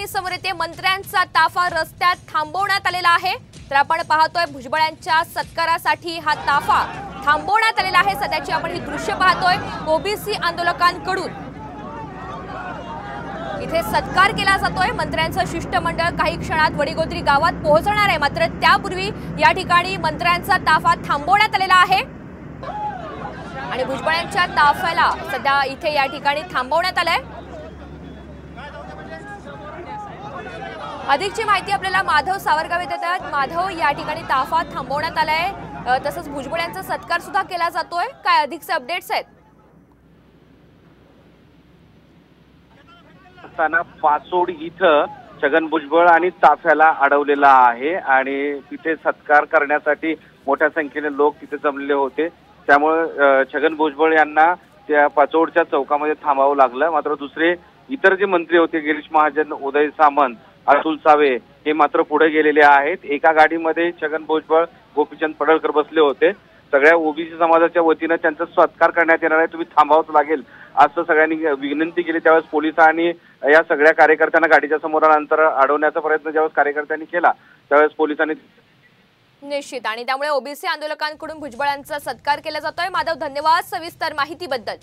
बातमी समोर येते। मंत्र्यांचा ताफा रस्त्यात थांबवण्यात आलेला आहे। तर आपण पाहतोय भुजबळांच्या सत्कारासाठी हा ताफा थांबवण्यात आलेला आहे। सध्याची आपण ही दृश्य पाहतोय। ओबीसी आंदोलकांकडून इथे सत्कार केला जातोय। मंत्र्यांचं शिष्टमंडळ काही क्षणात वडीगोद्री गावात पोहोचणार आहे। मात्र त्यापूर्वी या ठिकाणी मंत्र्यांचा ताफा थांबवण्यात आलेला आहे आणि भुजबळांच्या ताफ्याला सध्या इथे या ठिकाणी थांबवण्यात आलंय। अधिकची माहिती आपल्याला माधव सावरगाव देतात। माधव, या ठिकाणी ताफा थांबवण्यात आलाय, तसंच भुजबळांचा सत्कार सुद्धा केला जातोय। काय अधिकचे अपडेट्स आहेत? पाचोड इथं छगन भुजबळ आणि ताफ्याला अडवलेला आहे आणि तिथे सत्कार करण्यासाठी मोठ्या संख्येने लोक तिथे जमलेले होते। त्यामुळे छगन भुजबळ यांना त्या पाचोडच्या चौकामध्ये थांबावं लागलं। मात्र दुसरे इतर जे मंत्री होते, गिरीश महाजन, उदय सामंत, अतुल सावे, हे मात्र पुढे गेलेले आहेत। एका गाडीमध्ये छगन भुजबळ, गोपीचंद पडळकर बसले होते। सगळ्या ओबीसी समाजाच्या वतीनं त्यांचा सत्कार करण्यात येणार आहे, तुम्ही थांबावंच लागेल असं सगळ्यांनी विनंती केली। त्यावेळेस पोलिसांनी या सगळ्या कार्यकर्त्यांना गाडीच्या समोर नंतर अडवण्याचा प्रयत्न ज्यावेळेस कार्यकर्त्यांनी केला त्यावेळेस पोलिसांनी निश्चित, आणि त्यामुळे ओबीसी आंदोलकांकडून भुजबळांचा सत्कार केला जातोय। माधव, धन्यवाद सविस्तर माहितीबद्दल।